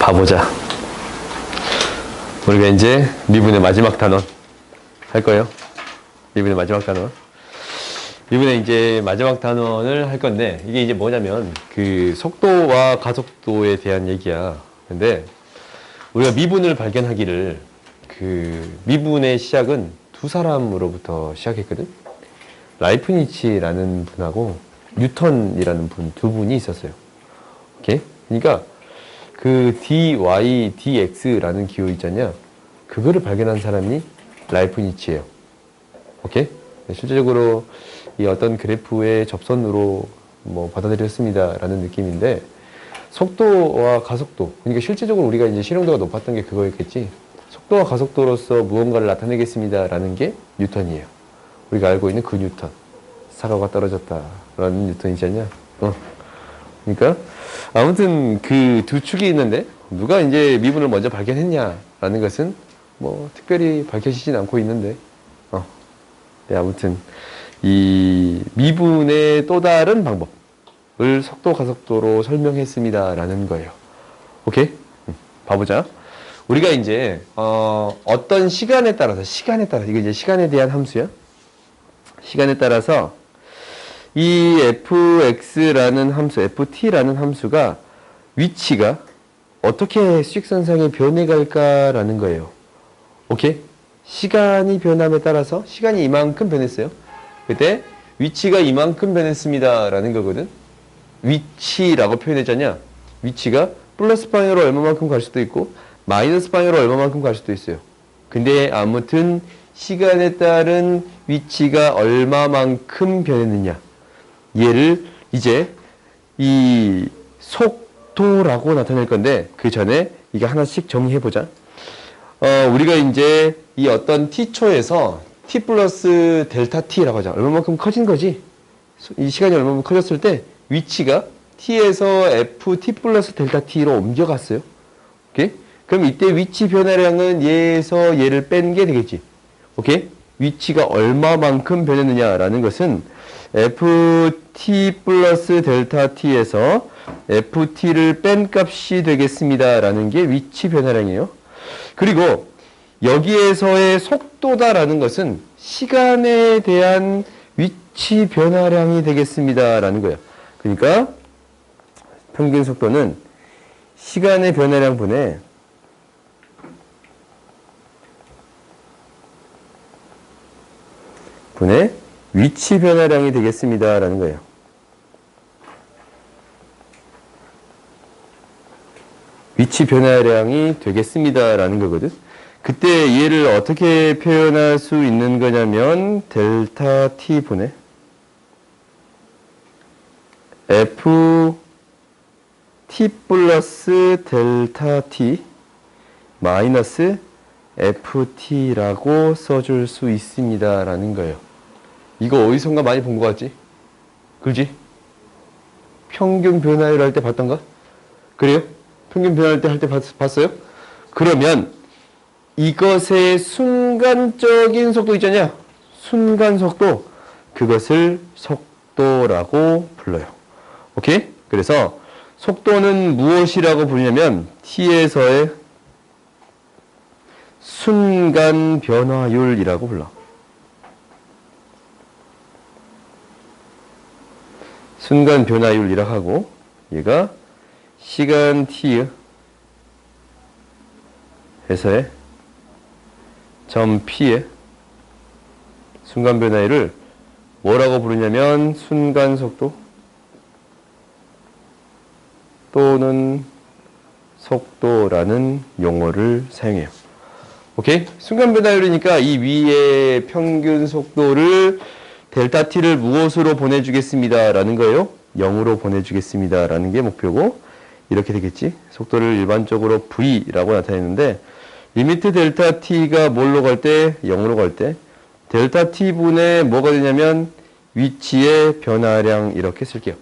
봐보자. 우리가 이제 미분의 마지막 단원 할 거예요. 미분의 마지막 단원. 미분의 이제 마지막 단원을 할 건데, 이게 이제 뭐냐면 그 속도와 가속도에 대한 얘기야. 근데 우리가 미분을 발견하기를, 그 미분의 시작은 두 사람으로부터 시작했거든. 라이프니츠라는 분하고 뉴턴이라는 분, 두 분이 있었어요. 오케이? 그러니까 그 dy, dx라는 기호 있잖냐, 그거를 발견한 사람이 라이프니츠예요. 오케이? 실제적으로 이 어떤 그래프의 접선으로 뭐 받아들였습니다 라는 느낌인데, 속도와 가속도, 그러니까 실제적으로 우리가 이제 실용도가 높았던 게 그거였겠지. 속도와 가속도로서 무언가를 나타내겠습니다 라는 게 뉴턴이에요. 우리가 알고 있는 그 뉴턴. 사과가 떨어졌다 라는 뉴턴이잖냐. 그러니까 아무튼 그 두 축이 있는데, 누가 이제 미분을 먼저 발견했냐라는 것은 뭐 특별히 밝혀지진 않고 있는데, 네, 아무튼 이 미분의 또 다른 방법을 속도 가속도로 설명했습니다 라는 거예요. 오케이? 봐보자. 우리가 이제 어떤 시간에 따라서 이거 이제 시간에 대한 함수야. 시간에 따라서 이 fx라는 함수, ft라는 함수가 위치가 어떻게 수직선상에 변해갈까라는 거예요. 오케이? 시간이 변함에 따라서, 시간이 이만큼 변했어요. 그때 위치가 이만큼 변했습니다 라는 거거든. 위치라고 표현했잖냐. 위치가 플러스 방향으로 얼마만큼 갈 수도 있고 마이너스 방향으로 얼마만큼 갈 수도 있어요. 근데 아무튼 시간에 따른 위치가 얼마만큼 변했느냐, 얘를 이제 이 속도라고 나타낼 건데, 그 전에 이거 하나씩 정리해보자. 우리가 이제 이 어떤 t초에서 t 플러스 델타 t라고 하자. 얼마만큼 커진 거지? 이 시간이 얼마만큼 커졌을 때 위치가 t에서 ft 플러스 델타 t로 옮겨갔어요. 오케이? 그럼 이때 위치 변화량은 얘에서 얘를 뺀 게 되겠지. 오케이? 위치가 얼마만큼 변했느냐라는 것은 ft 플러스 델타 t에서 ft를 뺀 값이 되겠습니다 라는 게 위치 변화량이에요. 그리고 여기에서의 속도다라는 것은 시간에 대한 위치 변화량이 되겠습니다 라는 거예요. 그러니까 평균 속도는 시간의 변화량 분의 위치 변화량이 되겠습니다 라는 거예요. 위치 변화량이 되겠습니다 라는 거거든. 그때 얘를 어떻게 표현할 수 있는 거냐면 델타 t 분의 f t 플러스 델타 t 마이너스 ft라고 써줄 수 있습니다 라는 거예요. 이거 어디선가 많이 본 것 같지? 그렇지? 평균 변화율 할 때 봤던가? 그래요? 평균 변화할 때 봤어요? 그러면 이것의 순간적인 속도 있잖냐? 순간 속도, 그것을 속도라고 불러요. 오케이? 그래서 속도는 무엇이라고 부르냐면 t에서의 순간 변화율이라고 불러. 순간 변화율이라고 하고, 얘가 시간 t 에서의 점 p의 순간 변화율을 뭐라고 부르냐면 순간 속도 또는 속도라는 용어를 사용해요. 오케이? 순간 변화율이니까 이 위에 평균 속도를 델타 t를 무엇으로 보내주겠습니다 라는 거예요. 0으로 보내주겠습니다 라는 게 목표고, 이렇게 되겠지. 속도를 일반적으로 v라고 나타내는데, 리미트 델타 t가 뭘로 갈 때? 0으로 갈 때 델타 t분의 뭐가 되냐면 위치의 변화량, 이렇게 쓸게요.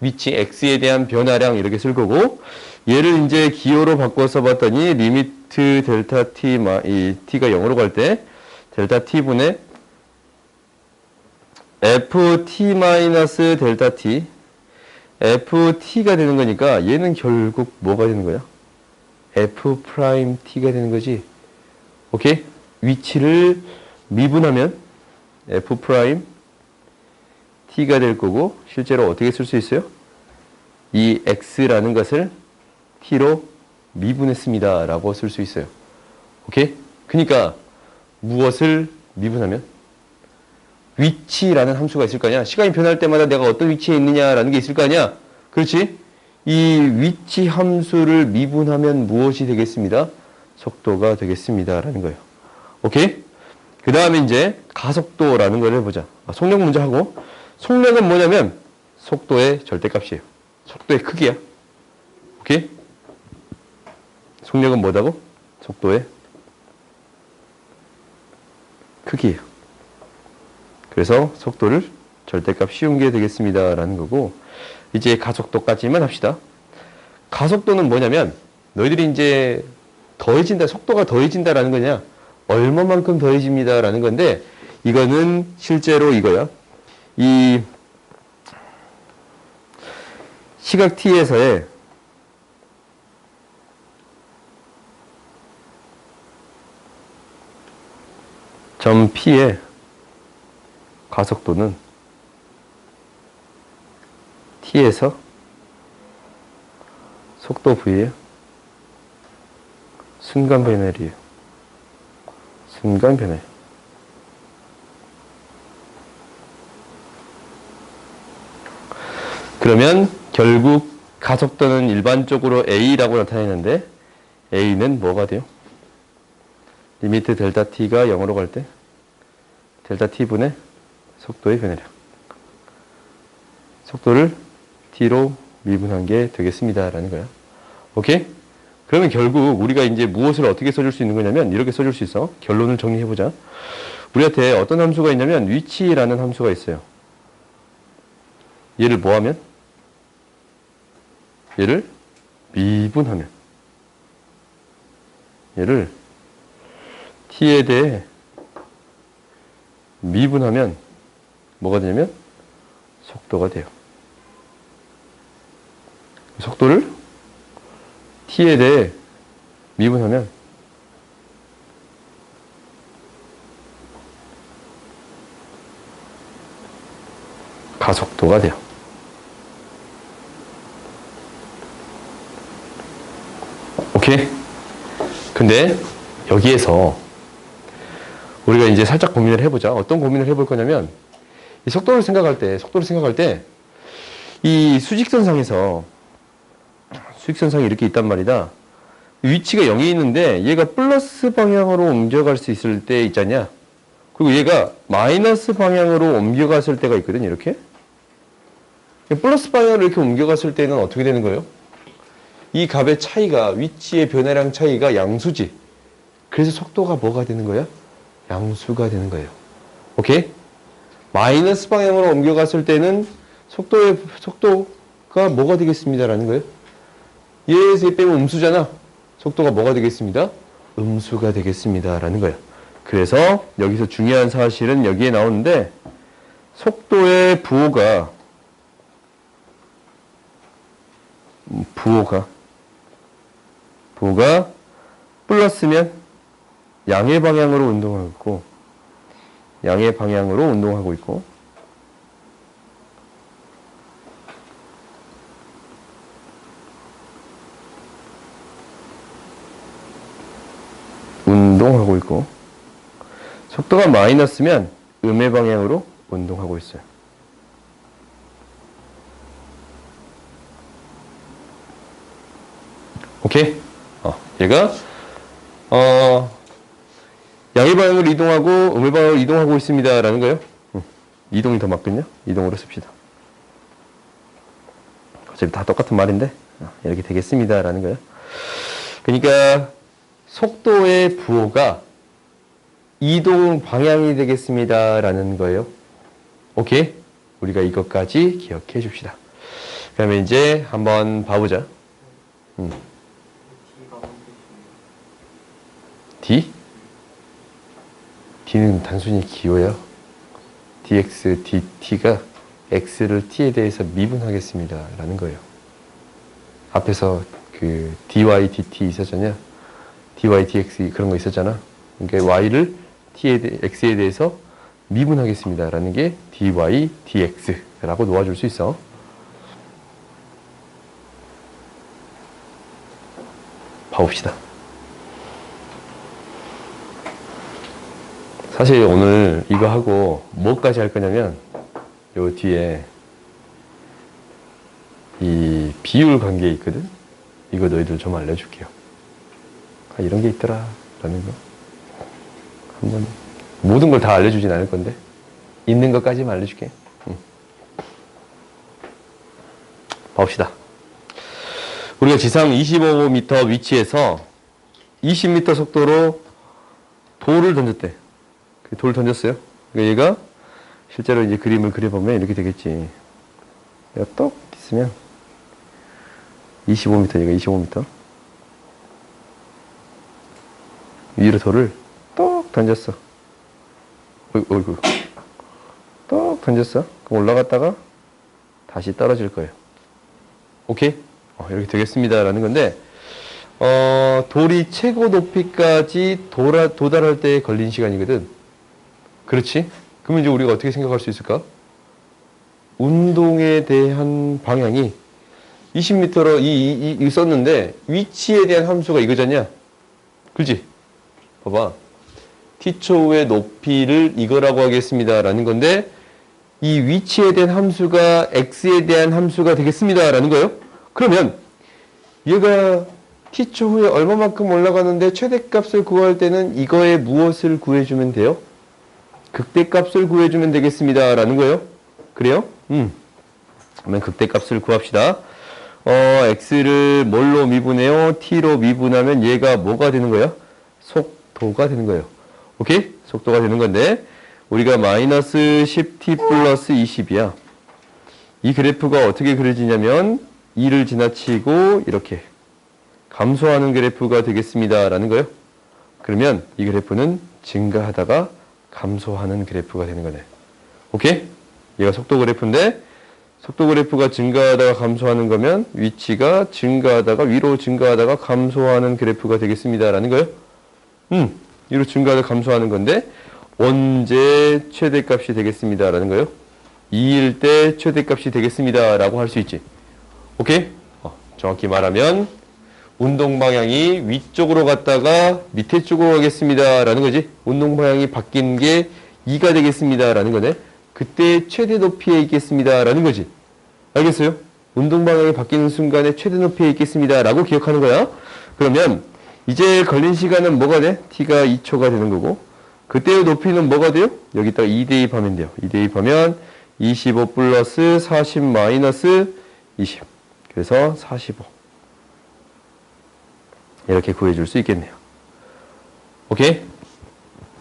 위치 x에 대한 변화량 이렇게 쓸 거고, 얘를 이제 기호로 바꿔서 봤더니 리미트 델타 t, 이 t가 0으로 갈 때 델타 t분의 ft 마이너스 델타 t ft가 되는 거니까 얘는 결국 뭐가 되는 거야? f't가 되는 거지. 오케이? 위치를 미분하면 f't가 될 거고, 실제로 어떻게 쓸 수 있어요? 이 x라는 것을 t로 미분했습니다 라고 쓸 수 있어요. 오케이? 그러니까 무엇을 미분하면? 위치라는 함수가 있을 거 아니야. 시간이 변할 때마다 내가 어떤 위치에 있느냐라는 게 있을 거 아니야. 그렇지? 이 위치 함수를 미분하면 무엇이 되겠습니다? 속도가 되겠습니다 라는 거예요. 오케이? 그 다음에 이제 가속도라는 걸 해보자. 속력 먼저 하고, 속력은 뭐냐면 속도의 절대값이에요. 속도의 크기야. 오케이? 속력은 뭐다고? 속도의 크기예요. 그래서 속도를 절대값 씌운 게 되겠습니다 라는 거고, 이제 가속도까지만 합시다. 가속도는 뭐냐면 너희들이 이제 더해진다, 속도가 더해진다라는 거냐, 얼마만큼 더해집니다 라는 건데, 이거는 실제로 이거야. 이 시각 t에서의 점 p의 가속도는 t에서 속도 v의 순간 변화율이에요. 순간 변화율. 그러면 결국 가속도는 일반적으로 a라고 나타내는데, a는 뭐가 돼요? 리미트 델타 t가 0으로 갈 때 델타 t분의 속도의 변화량. 속도를 t로 미분한 게 되겠습니다 라는 거야. 오케이? 그러면 결국 우리가 이제 무엇을 어떻게 써줄 수 있는 거냐면 이렇게 써줄 수 있어. 결론을 정리해보자. 우리한테 어떤 함수가 있냐면 위치라는 함수가 있어요. 얘를 뭐 하면? 얘를 미분하면. 얘를 t에 대해 미분하면 뭐가 되냐면 속도가 돼요. 속도를 t에 대해 미분하면 가속도가 돼요. 오케이? 근데 여기에서 우리가 이제 살짝 고민을 해보자. 어떤 고민을 해볼 거냐면, 이 속도를 생각할 때, 이 수직선상이 이렇게 있단 말이다. 위치가 0이 있는데, 얘가 플러스 방향으로 옮겨갈 수 있을 때 있잖냐? 그리고 얘가 마이너스 방향으로 옮겨갔을 때가 있거든, 이렇게. 플러스 방향으로 이렇게 옮겨갔을 때는 어떻게 되는 거예요? 이 값의 차이가, 위치의 변화량 차이가 양수지. 그래서 속도가 뭐가 되는 거야? 양수가 되는 거예요. 오케이? 마이너스 방향으로 옮겨갔을 때는 속도가 뭐가 되겠습니다라는 거예요. 얘에서 얘 빼면 음수잖아. 속도가 뭐가 되겠습니다? 음수가 되겠습니다라는 거예요. 그래서 여기서 중요한 사실은 여기에 나오는데, 속도의 부호가 플러스면 양의 방향으로 운동하고 있고, 양의 방향으로 운동하고 있고, 운동하고 있고, 속도가 마이너스면 음의 방향으로 운동하고 있어요. 오케이? 얘가 양의 방향으로 이동하고 음의 방향으로 이동하고 있습니다 라는 거예요. 이동이 더 맞군요. 이동으로 씁시다. 어차피 다 똑같은 말인데 이렇게 되겠습니다 라는 거예요. 그러니까 속도의 부호가 이동 방향이 되겠습니다 라는 거예요. 오케이? 우리가 이것까지 기억해 줍시다. 그러면 이제 한번 봐보자. D? D는 단순히 기호야. dx, dt가 x를 t에 대해서 미분하겠습니다 라는 거예요. 앞에서 그 dy dt 있었잖냐? dy dx 그런 거 있었잖아. 그러니까 y를 x에 대해서 미분하겠습니다 라는 게 dy dx 라고 놓아줄 수 있어. 봐봅시다. 사실 오늘 이거 하고 뭐까지 할 거냐면 요 뒤에 이 비율 관계 있거든? 이거 너희들 좀 알려줄게요. 아, 이런 게 있더라 라는 거 한번 모든 걸 다 알려주진 않을 건데 있는 것까지만 알려줄게. 봅시다. 우리가 지상 25m 위치에서 20m 속도로 돌을 던졌대. 돌을 던졌어요. 그러니까 얘가 실제로 이제 그림을 그려보면 이렇게 되겠지. 얘가 똑 있으면 25m, 얘가 25m. 위로 돌을 똑 던졌어. 어이구. 똑 던졌어. 그럼 올라갔다가 다시 떨어질 거예요. 오케이? 이렇게 되겠습니다. 라는 건데, 돌이 최고 높이까지 도달할 때 걸린 시간이거든. 그렇지? 그러면 이제 우리가 어떻게 생각할 수 있을까? 운동에 대한 방향이 20m로 이 썼는데, 위치에 대한 함수가 이거잖냐? 그렇지? 봐봐. t초의 높이를 이거라고 하겠습니다. 라는 건데, 이 위치에 대한 함수가 x에 대한 함수가 되겠습니다. 라는 거예요. 그러면 얘가 t초 후에 얼마만큼 올라가는데 최대값을 구할 때는 이거에 무엇을 구해주면 돼요? 극대값을 구해주면 되겠습니다. 라는 거예요. 그래요? 그러면 극대값을 구합시다. x를 뭘로 미분해요? t로 미분하면 얘가 뭐가 되는 거예요? 속도가 되는 거예요. 오케이? 속도가 되는 건데 우리가 마이너스 10t 플러스 20이야. 이 그래프가 어떻게 그려지냐면 2를 지나치고 이렇게 감소하는 그래프가 되겠습니다. 라는 거예요. 그러면 이 그래프는 증가하다가 감소하는 그래프가 되는 거네. 오케이? 얘가 속도 그래프인데 속도 그래프가 증가하다가 감소하는 거면 위치가 증가하다가 위로 증가하다가 감소하는 그래프가 되겠습니다. 라는 거예요. 위로 증가하다가 감소하는 건데 언제 최대값이 되겠습니다. 라는 거예요. 2일 때 최대값이 되겠습니다. 라고 할 수 있지. 오케이? 정확히 말하면 운동 방향이 위쪽으로 갔다가 밑에 쪽으로 가겠습니다. 라는 거지. 운동 방향이 바뀐 게 2가 되겠습니다. 라는 거네. 그때 최대 높이에 있겠습니다. 라는 거지. 알겠어요? 운동 방향이 바뀌는 순간에 최대 높이에 있겠습니다. 라고 기억하는 거야. 그러면 이제 걸린 시간은 뭐가 돼? t가 2초가 되는 거고 그때의 높이는 뭐가 돼요? 여기다가 2 대입하면 돼요. 2 대입하면 25 플러스 40 마이너스 20. 그래서 45. 이렇게 구해줄 수 있겠네요. 오케이?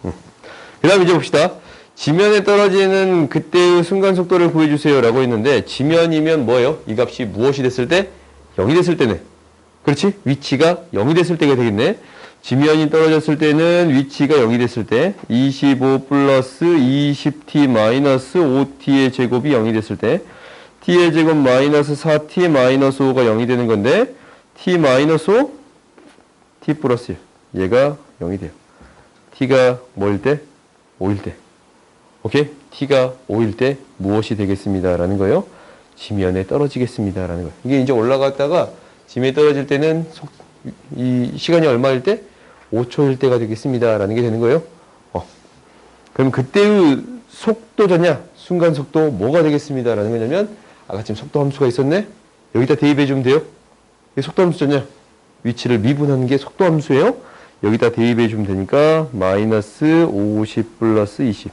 그 다음 이제 봅시다. 지면에 떨어지는 그때의 순간 속도를 구해주세요. 라고 했는데, 지면이면 뭐예요? 이 값이 무엇이 됐을 때? 0이 됐을 때네. 그렇지? 위치가 0이 됐을 때가 되겠네. 지면이 떨어졌을 때는 위치가 0이 됐을 때, 25 플러스 20t 마이너스 5t의 제곱이 0이 됐을 때, t의 제곱 마이너스 4t 마이너스 5가 0이 되는 건데, t 마이너스 5, t 플러스 1. 얘가 0이 돼요. t가 뭐일 때? 5일 때. 오케이? t가 5일 때 무엇이 되겠습니다. 라는 거예요. 지면에 떨어지겠습니다. 라는 거예요. 이게 이제 올라갔다가 지면에 떨어질 때는 이 시간이 얼마일 때? 5초일 때가 되겠습니다. 라는 게 되는 거예요. 그럼 그때의 속도잖냐? 순간 속도 뭐가 되겠습니다. 라는 거냐면 아까 지금 속도 함수가 있었네? 여기다 대입해 주면 돼요. 이게 속도 함수잖냐? 위치를 미분하는 게 속도 함수예요. 여기다 대입해 주면 되니까 마이너스 50 플러스 20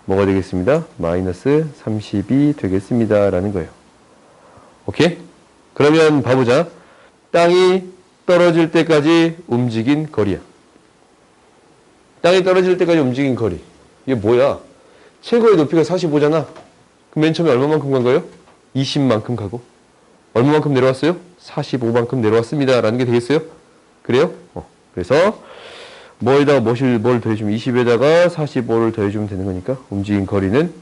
뭐가 되겠습니다? 마이너스 30이 되겠습니다. 라는 거예요. 오케이? 그러면 봐보자. 땅이 떨어질 때까지 움직인 거리야. 땅이 떨어질 때까지 움직인 거리. 이게 뭐야? 최고의 높이가 45잖아. 그럼 맨 처음에 얼마만큼 간 거예요? 20만큼 가고. 얼마만큼 내려왔어요? 45만큼 내려왔습니다. 라는 게 되겠어요? 그래요? 그래서 뭐에다가 뭘 더해주면 20에다가 45를 더해주면 되는 거니까 움직인 거리는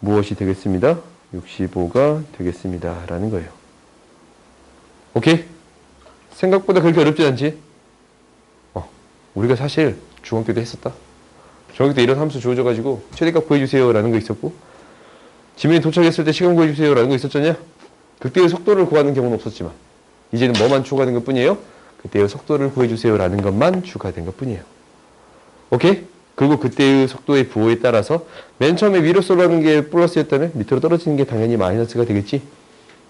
무엇이 되겠습니다? 65가 되겠습니다. 라는 거예요. 오케이? 생각보다 그렇게 어렵지 않지? 우리가 사실 중학교 때 했었다. 중학교 때 이런 함수 주어져가지고 최대값 구해주세요 라는 거 있었고, 지면에 도착했을 때 시간 구해주세요 라는 거 있었잖냐? 그때의 속도를 구하는 경우는 없었지만 이제는 뭐만 추가된 것 뿐이에요? 그때의 속도를 구해주세요 라는 것만 추가된 것 뿐이에요. 오케이? 그리고 그때의 속도의 부호에 따라서 맨 처음에 위로 쏠라는 게 플러스였다면 밑으로 떨어지는 게 당연히 마이너스가 되겠지.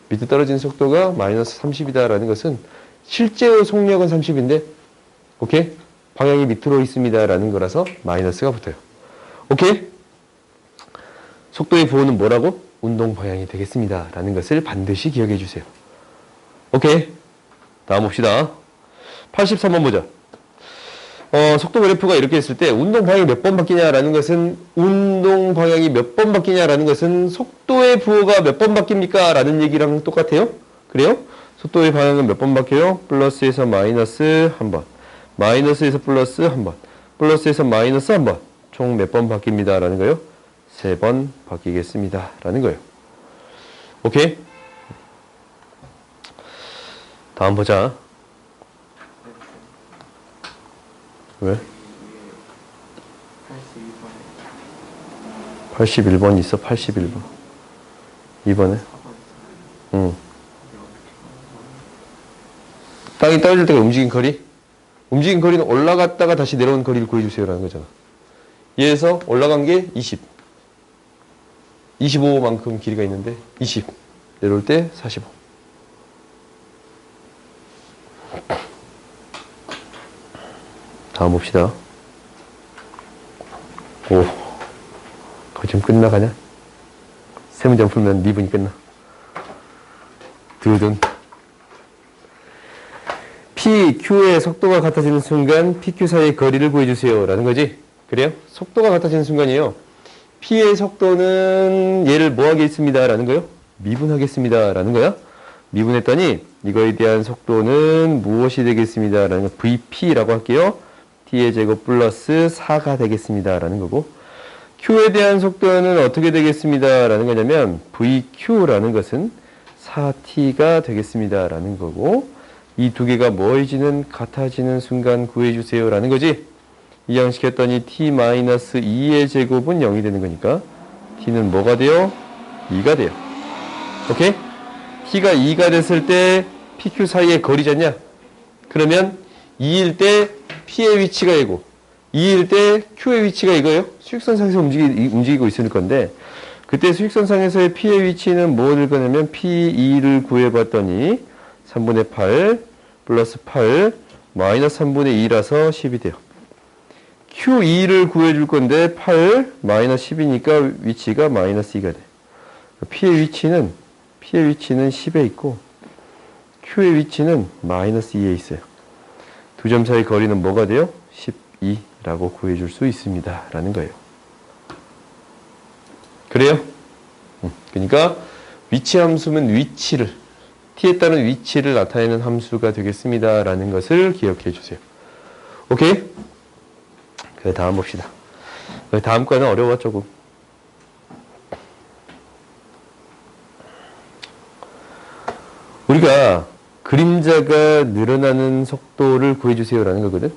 밑에 떨어지는 속도가 마이너스 30이다 라는 것은 실제의 속력은 30인데 오케이? 방향이 밑으로 있습니다 라는 거라서 마이너스가 붙어요. 오케이? 속도의 부호는 뭐라고? 운동 방향이 되겠습니다 라는 것을 반드시 기억해 주세요. 오케이? 다음 봅시다. 83번 보자. 속도 그래프가 이렇게 있을 때 운동 방향이 몇 번 바뀌냐라는 것은, 운동 방향이 몇 번 바뀌냐라는 것은 속도의 부호가 몇 번 바뀝니까? 라는 얘기랑 똑같아요. 그래요? 속도의 방향은 몇 번 바뀌어요? 플러스에서 마이너스 한 번, 마이너스에서 플러스 한 번, 플러스에서 마이너스 한 번, 총 몇 번 바뀝니다 라는 거예요? 3번 바뀌겠습니다 라는 거예요. 오케이? 다음 보자. 왜? 81번 있어. 81번 2번에 응. 땅이 떨어질 때가 움직인 거리? 움직인 거리는 올라갔다가 다시 내려온 거리를 구해주세요 라는 거잖아. 얘에서 올라간 게 20, 25만큼 길이가 있는데 20, 내려올 때 45. 다음 봅시다. 오, 거의 좀 끝나가냐? 세 문제 풀면 2분이 끝나. 두둔. P, Q의 속도가 같아지는 순간 PQ 사이의 거리를 구해주세요 라는 거지. 그래요? 속도가 같아지는 순간이에요. P의 속도는 얘를 뭐 하겠습니다 라는 거요? 미분하겠습니다 라는 거야. 미분했더니 이거에 대한 속도는 무엇이 되겠습니다 라는 거, VP라고 할게요. T의 제곱 플러스 4가 되겠습니다 라는 거고, Q에 대한 속도는 어떻게 되겠습니다 라는 거냐면 VQ라는 것은 4T가 되겠습니다 라는 거고, 이 두 개가 뭐해지는 같아지는 순간 구해주세요 라는 거지. 이항시켰더니 T-2의 제곱은 0이 되는 거니까 T는 뭐가 돼요? 2가 돼요. 오케이? T가 2가 됐을 때 PQ 사이의 거리잖냐? 그러면 2일 때 P의 위치가 이고 2일 때 Q의 위치가 이거예요. 수직선상에서 움직이고 있을 건데, 그때 수직선상에서의 P의 위치는 뭐를 거냐면 P2를 구해봤더니 3분의 8 플러스 8 마이너스 3분의 2라서 10이 돼요. Q2를 구해줄 건데 8 마이너스 10이니까 위치가 마이너스 2가 돼. P의 위치는 10에 있고 Q의 위치는 마이너스 2에 있어요. 두 점 사이 거리는 뭐가 돼요? 12라고 구해줄 수 있습니다 라는 거예요. 그래요? 그러니까 위치 함수면 위치를, T에 따른 위치를 나타내는 함수가 되겠습니다 라는 것을 기억해 주세요. 오케이? 그 다음 봅시다. 다음 거는 어려워 조금. 우리가 그림자가 늘어나는 속도를 구해주세요 라는 거거든.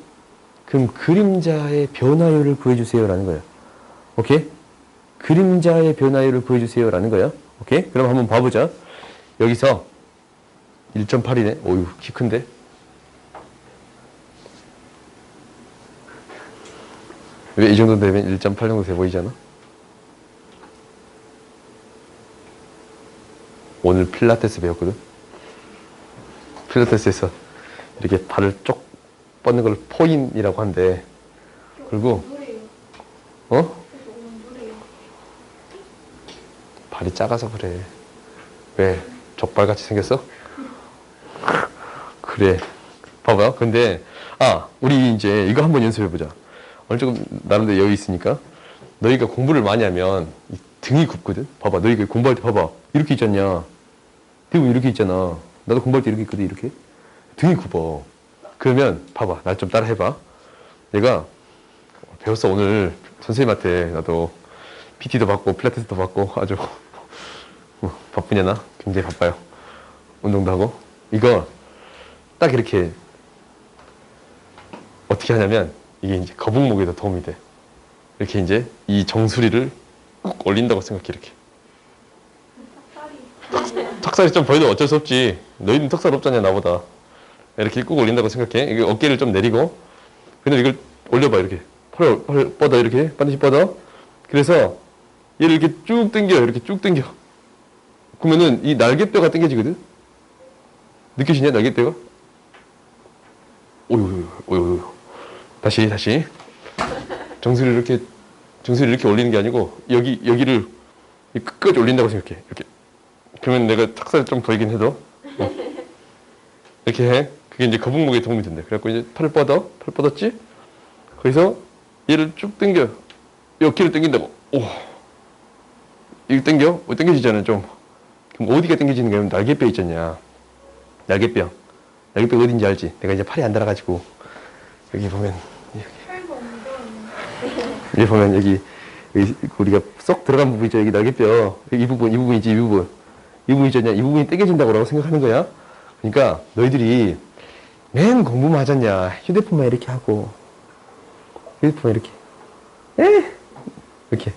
그럼 그림자의 변화율을 구해주세요 라는 거야. 오케이? 그림자의 변화율을 구해주세요 라는 거야. 오케이? 그럼 한번 봐보자. 여기서 1.8이네. 오유, 키 큰데? 왜 이 정도 되면 1.8 정도 돼 보이잖아? 오늘 필라테스 배웠거든? 필라테스에서 이렇게 발을 쪽 뻗는 걸 포인이라고 한대. 그리고 발이 작아서 그래. 왜? 족발같이 생겼어? 그래. 봐봐. 근데 우리 이제 이거 한번 연습해보자. 오늘 조금 나름대로 여유 있으니까. 너희가 공부를 많이 하면 이 등이 굽거든? 봐봐. 너희가 공부할 때 봐봐. 이렇게 있잖냐. 대부분 이렇게 있잖아. 나도 공부할 때 이렇게 있거든. 이렇게. 등이 굽어. 그러면 봐봐. 날 좀 따라 해봐. 내가 배웠어. 오늘 선생님한테 나도 PT도 받고 필라테스도 받고 아주 바쁘냐 나? 굉장히 바빠요. 운동도 하고. 이거 딱 이렇게 어떻게 하냐면 이게 이제 거북목에도 도움이 돼. 이렇게 이제 이 정수리를 꾹 올린다고 생각해. 이렇게. 턱살이 좀 보여도 어쩔 수 없지. 너희는 턱살 없잖냐 나보다. 이렇게 꾹 올린다고 생각해. 이게 어깨를 좀 내리고 그다음에 이걸 올려봐. 이렇게 팔을 뻗어. 이렇게 반드시 뻗어. 그래서 얘를 이렇게 쭉 당겨. 이렇게 쭉 당겨. 그러면은 이 날개뼈가 당겨지거든. 느껴지냐 날개뼈가? 오유. 다시. 정수리를 이렇게 올리는 게 아니고 여기를 끝까지 올린다고 생각해. 이렇게. 그러면 내가 턱살 좀 보이긴 해도 이렇게 해. 그게 이제 거북목에 도움이 된다. 그래갖고 이제 팔을 뻗었지? 거기서 얘를 쭉 당겨. 이 어깨를 당긴다고. 오. 이거 당겨지잖아 좀. 그럼 어디가 당겨지는 거냐면 날개뼈 있잖냐. 날개뼈 어딘지 알지? 내가 이제 팔이 안 달아가지고 여기 보면 여기 보면 여기 우리가 쏙 들어간 부분 있죠. 여기 날개뼈 이 부분이지. 이 부분 있잖냐. 이 부분이 당겨진다고 생각하는 거야. 그러니까 너희들이 맨 공부만 하잖냐. 휴대폰만 이렇게 하고 휴대폰 이렇게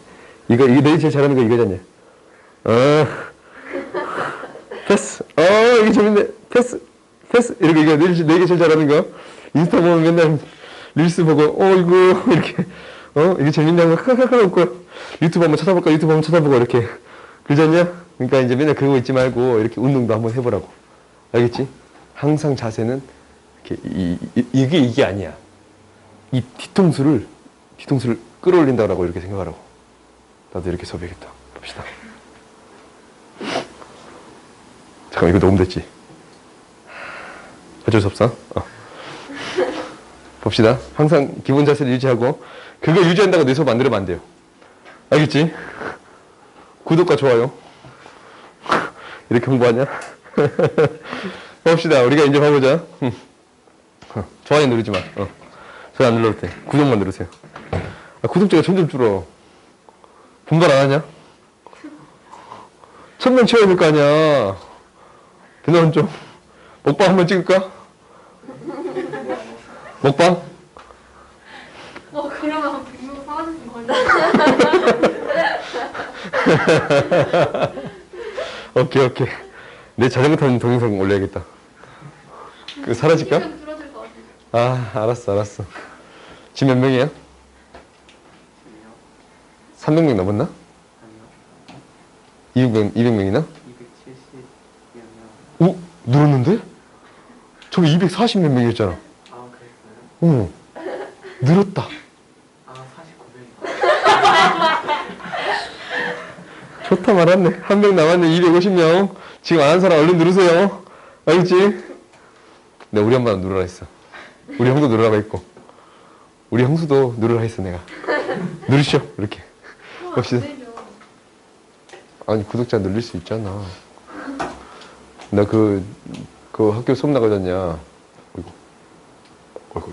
이게 너희 제일 잘하는 거 이거잖냐. 패스. 이게 재밌네. 패스. 이렇게 이거 내게 제일 잘하는 거. 인스타 보면 맨날 릴스 보고 이거 이렇게 이게 재밌냐고 카카카 웃고 유튜브 한번 찾아보고 이렇게 그러잖냐. 그러니까 이제 맨날 그러고 있지 말고 이렇게 운동도 한번 해보라고. 알겠지? 항상 자세는 이렇게 이게 아니야. 이 뒤통수를 끌어올린다고 이렇게 생각하라고. 나도 이렇게 수업해야겠다. 봅시다. 잠깐 이거 녹음됐지? 어쩔 수 없어. 봅시다. 항상 기본 자세를 유지하고 그거 유지한다고 내 수업 안 들으면 안 돼요. 알겠지? 구독과 좋아요. 이렇게 홍보하냐? 봅시다. 우리가 이제 봐보자. 좋아요 누르지 마. 좋아요 안 눌러도 돼. 구독만 누르세요. 구독자가 점점 줄어. 분발 안 하냐? 1000명 채워야 될 거 아니야. 너는 좀 먹방 한번 찍을까? 먹방? 그러면 100명 사라지는 걸려. 오케이. 내 자전거 타는 동영상 올려야겠다. 그 사라질까? 줄어들 것 같아. 알았어. 지금 몇 명이야? 300명 넘었나? 200명이나? 270여 명. 오? 늘었는데? 저기 240 몇 명이었잖아. 아, 그랬어요? 늘었다. 49명. 좋다 말았네. 한 명 남았네. 250명. 지금 안 한 사람 얼른 누르세요. 알겠지? 내가 우리 엄마도 누르라 했어. 우리 형도 누르라고 했고. 우리 형수도 누르라 했어 내가. 누르시오. 이렇게. 봅시다. 아니 구독자 늘릴 수 있잖아. 나 그 학교 수업 나가잖냐. 어이구.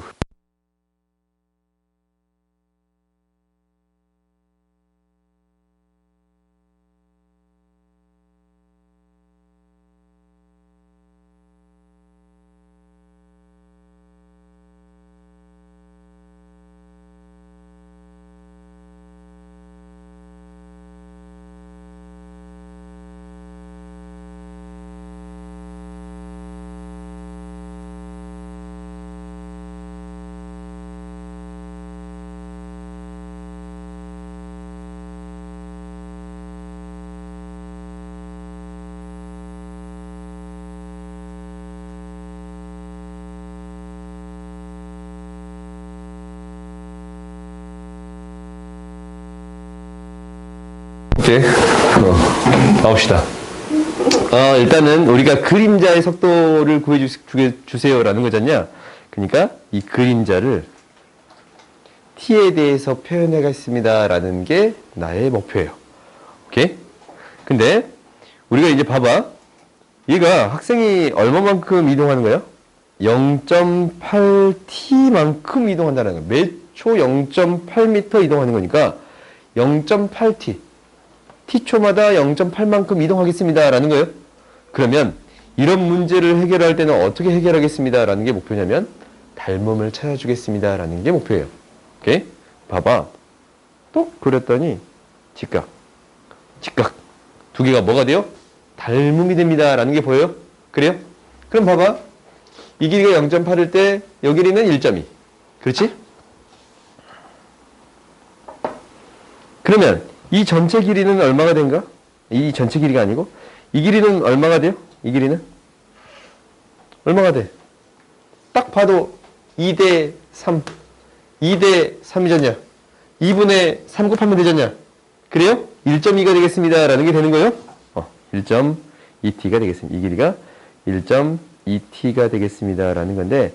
오케이. 나옵시다. 일단은 우리가 그림자의 속도를 구해주세요라는 거잖냐. 그러니까 이 그림자를 t에 대해서 표현하겠습니다라는 게 나의 목표예요. 오케이? 근데 우리가 이제 봐봐. 얘가 학생이 얼마만큼 이동하는 거야? 0.8t만큼 이동한다는 거야. 몇 초 0.8m 이동하는 거니까 0.8t. t초마다 0.8만큼 이동하겠습니다. 라는 거예요. 그러면 이런 문제를 해결할 때는 어떻게 해결하겠습니다 라는 게 목표냐면 닮음을 찾아주겠습니다 라는 게 목표예요. 오케이? 봐봐. 똑 그렸더니 직각 두 개가 뭐가 돼요? 닮음이 됩니다 라는 게 보여요? 그래요? 그럼 봐봐. 이 길이가 0.8일 때 이 길이는 1.2. 그렇지? 그러면 이 전체 길이는 얼마가 된가? 이 전체 길이가 아니고 이 길이는 얼마가 돼요? 이 길이는? 얼마가 돼? 딱 봐도 2대 3. 2대 3이잖냐? 2분의 3 곱하면 되잖냐? 그래요? 1.2가 되겠습니다. 라는 게 되는 거예요? 1.2t가 되겠습니다. 이 길이가 1.2t가 되겠습니다. 라는 건데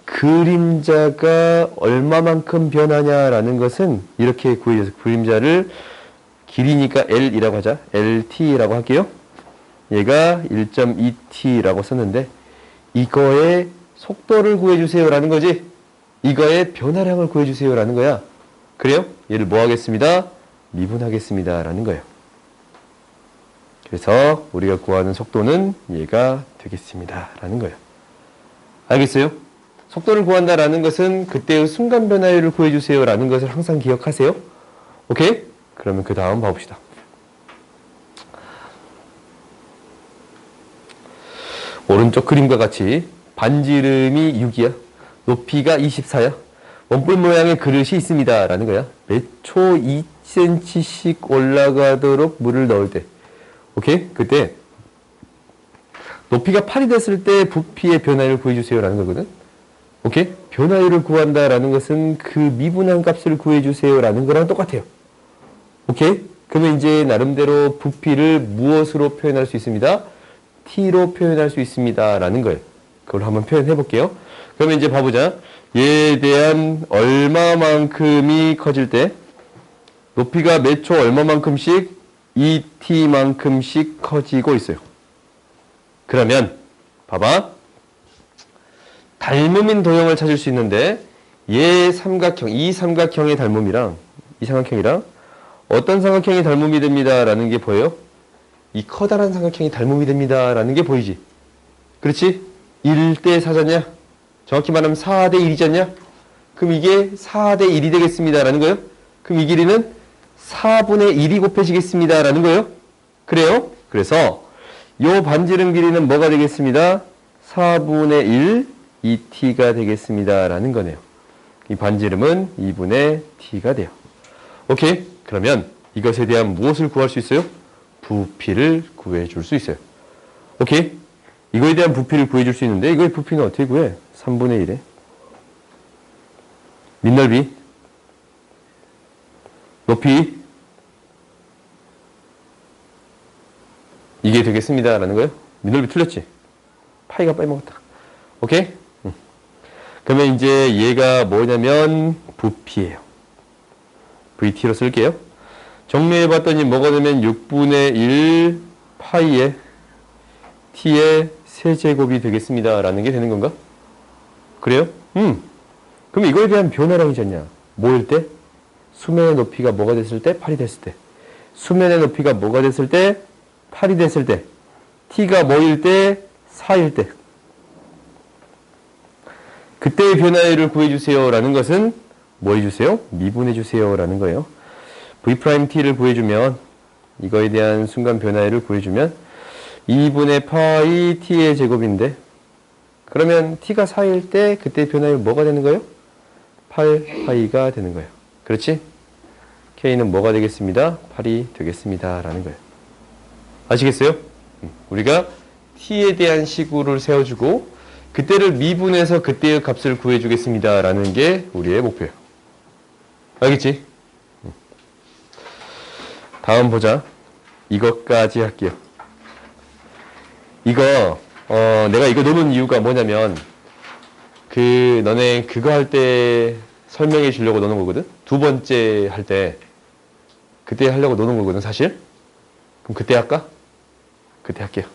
그림자가 얼마만큼 변하냐라는 것은 이렇게 구해줘서 그림자를 길이니까 L이라고 하자. LT라고 할게요. 얘가 1.2t라고 썼는데 이거의 속도를 구해주세요라는 거지. 이거의 변화량을 구해주세요라는 거야. 그래요? 얘를 뭐 하겠습니다? 미분하겠습니다. 라는 거예요. 그래서 우리가 구하는 속도는 얘가 되겠습니다. 라는 거예요. 알겠어요? 속도를 구한다라는 것은 그때의 순간 변화율을 구해주세요. 라는 것을 항상 기억하세요. 오케이? 그러면 그 다음 봐봅시다. 오른쪽 그림과 같이 반지름이 6이야. 높이가 24야. 원뿔 모양의 그릇이 있습니다. 라는 거야. 몇 초 2cm씩 올라가도록 물을 넣을 때. 오케이? 그때 높이가 8이 됐을 때 부피의 변화율을 구해주세요. 라는 거거든. 오케이? 변화율을 구한다라는 것은 그 미분한 값을 구해주세요. 라는 거랑 똑같아요. 오케이? 그러면 이제 나름대로 부피를 무엇으로 표현할 수 있습니다? t로 표현할 수 있습니다. 라는 거예요. 그걸 한번 표현해 볼게요. 그러면 이제 봐보자. 얘에 대한 얼마만큼이 커질 때 높이가 몇 초 얼마만큼씩 2t만큼씩 커지고 있어요. 그러면 봐봐. 닮음인 도형을 찾을 수 있는데 얘 삼각형, 이 삼각형의 닮음이랑 이 삼각형이랑 어떤 삼각형이 닮음이 됩니다. 라는 게 보여요? 이 커다란 삼각형이 닮음이 됩니다. 라는 게 보이지? 그렇지? 1대 4잖냐? 정확히 말하면 4대 1이잖냐? 그럼 이게 4대 1이 되겠습니다. 라는 거예요? 그럼 이 길이는 4분의 1이 곱해지겠습니다. 라는 거예요? 그래요? 그래서 요 반지름 길이는 뭐가 되겠습니다? 4분의 1 2t가 되겠습니다. 라는 거네요. 이 반지름은 2분의 t가 돼요. 오케이? 그러면 이것에 대한 무엇을 구할 수 있어요? 부피를 구해줄 수 있어요. 오케이? 이거에 대한 부피를 구해줄 수 있는데 이거의 부피는 어떻게 구해? 3분의 1에 밑넓이 높이 이게 되겠습니다. 라는 거예요? 밑넓이 틀렸지? 파이가 빼먹었다. 오케이? 그러면 이제 얘가 뭐냐면 부피예요. VT로 쓸게요. 정리해 봤더니 뭐가 되면 6분의 1 파이에 t의 세제곱이 되겠습니다. 라는 게 되는 건가? 그래요? 그럼 이거에 대한 변화량이잖냐? 뭐일 때? 수면의 높이가 뭐가 됐을 때? 8이 됐을 때. 수면의 높이가 뭐가 됐을 때? 8이 됐을 때. t가 뭐일 때? 4일 때. 그때의 변화율을 구해주세요. 라는 것은 뭐 해주세요? 미분해주세요. 라는 거예요. v't를 구해주면 이거에 대한 순간 변화율을 구해주면 2분의 파이 t의 제곱인데 그러면 t가 4일 때 그때 변화율 뭐가 되는 거예요? 8파이가 되는 거예요. 그렇지? k는 뭐가 되겠습니다? 8이 되겠습니다. 라는 거예요. 아시겠어요? 우리가 t에 대한 시구를 세워주고 그때를 미분해서 그때의 값을 구해주겠습니다. 라는 게 우리의 목표예요. 알겠지? 다음 보자. 이것까지 할게요. 이거 내가 이거 놓는 이유가 뭐냐면 너네 그거 할 때 설명해 주려고 놓는 거거든. 두 번째 할 때 그때 하려고 놓는 거거든 사실. 그럼 그때 할까? 그때 할게요.